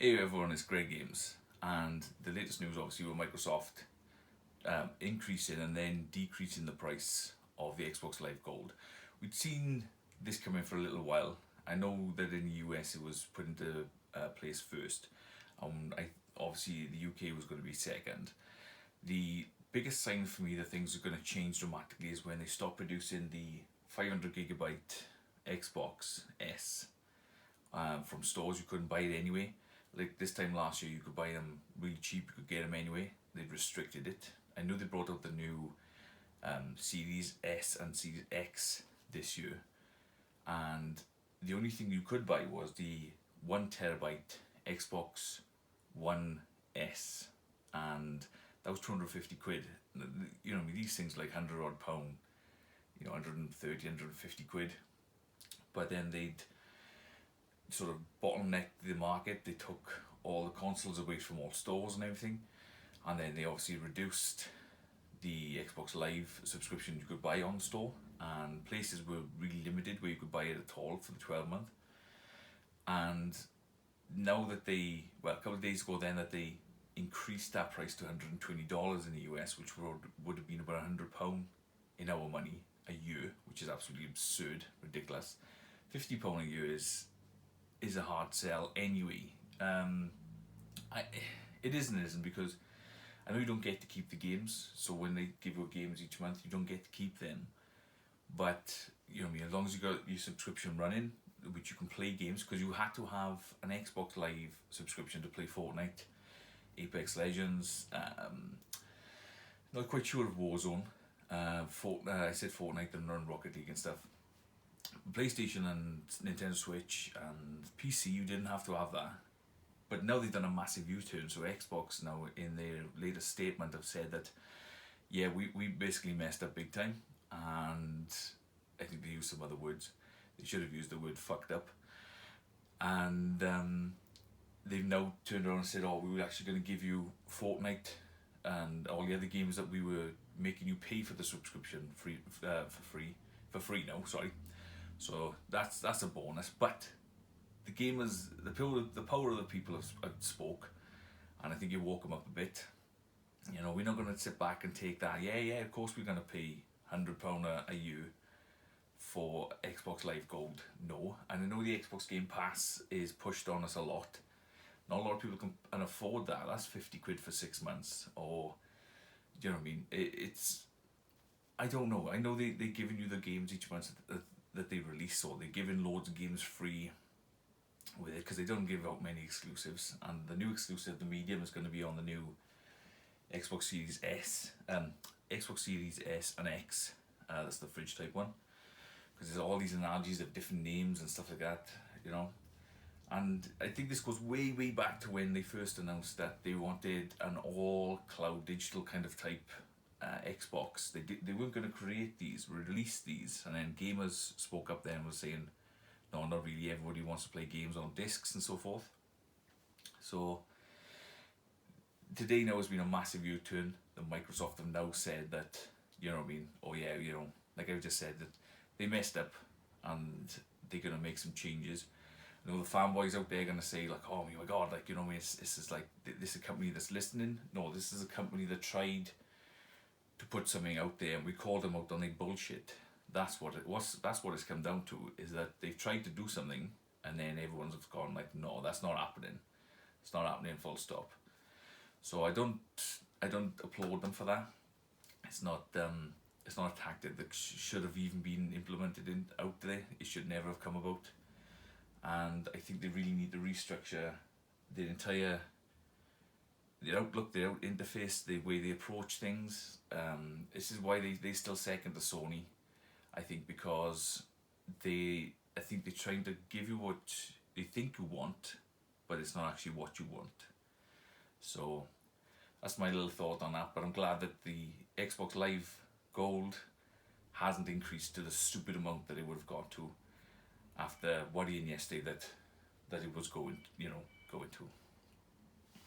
Hey everyone, it's Greg Games, and the latest news obviously with Microsoft increasing and then decreasing the price of the Xbox Live Gold. We'd seen this coming for a little while. I know that in the US it was put into place first. Obviously the UK was going to be second. The biggest sign for me that things are going to change dramatically is when they stop producing the 500GB Xbox S from stores. You couldn't buy it anyway. Like this time last year, you could buy them really cheap. You could get them anyway. They'd restricted it. I know they brought out the new Series S and Series X this year, and the only thing you could buy was the 1TB Xbox One S, and that was 250 quid. You know, these things like £100 odd, 130, 150 quid. But then they'd sort of bottlenecked the market. They took all the consoles away from all stores and everything, and then they obviously reduced the Xbox Live subscription you could buy on store, and places were really limited where you could buy it at all for the 12-month. And now that a couple of days ago then, that they increased that price to $120 in the US, which would have been about £100 in our money a year, which is absolutely absurd, ridiculous. £50 a year is a hard sell anyway. It isn't, because I know you don't get to keep the games, so when they give you games each month, you don't get to keep them. But as long as you got your subscription running, which you can play games, because you had to have an Xbox Live subscription to play Fortnite, Apex Legends, not quite sure of Warzone, I said Fortnite and Run Rocket League and stuff. PlayStation and Nintendo Switch and PC, you didn't have to have that. But now they've done a massive U-turn, so Xbox now in their latest statement have said that, yeah, we basically messed up big time, and I think they used some other words. They should have used the word fucked up. And they've now turned around and said, oh, we were actually going to give you Fortnite and all the other games that we were making you pay for the subscription for free now, sorry. So that's a bonus. But the gamers, the power of the people have spoke, and I think you woke them up a bit. We're not going to sit back and take that. Yeah, of course we're going to pay £100 a year for Xbox Live Gold. No, and I know the Xbox Game Pass is pushed on us a lot. Not a lot of people can afford that. That's 50 quid for 6 months, or do you know what I mean? It's, I don't know. I know they're giving you the games each month that they release, or they're giving loads of games free with it, because they don't give out many exclusives. And the new exclusive, the medium, is going to be on the new Xbox Series S, Xbox Series S and X. That's the fridge type one, because there's all these analogies of different names and stuff like that, And I think this goes way back to when they first announced that they wanted an all cloud digital kind of type Xbox. They weren't going to create these, release these, and then gamers spoke up then and was saying, no, not really, everybody wants to play games on discs and so forth. So today now has been a massive U-turn. Microsoft have now said that, oh yeah, like I just said, that they messed up and they're going to make some changes. The fanboys out there are going to say, like, oh my god, like, this is like, this is a company that's listening. No, this is a company that tried to put something out there, and we called them out on their bullshit. That's what it was. That's what it's come down to, is that they've tried to do something, and then everyone's gone like, no, that's not happening. It's not happening, full stop. So I don't applaud them for that. It's not a tactic that should have even been implemented out there. It should never have come about. And I think they really need to restructure their entire outlook, their interface, the way they approach things. This is why they still second to Sony, I think, because I think they're trying to give you what they think you want, but it's not actually what you want. So that's my little thought on that. But I'm glad that the Xbox Live Gold hasn't increased to the stupid amount that it would have got to after worrying yesterday that it was going to.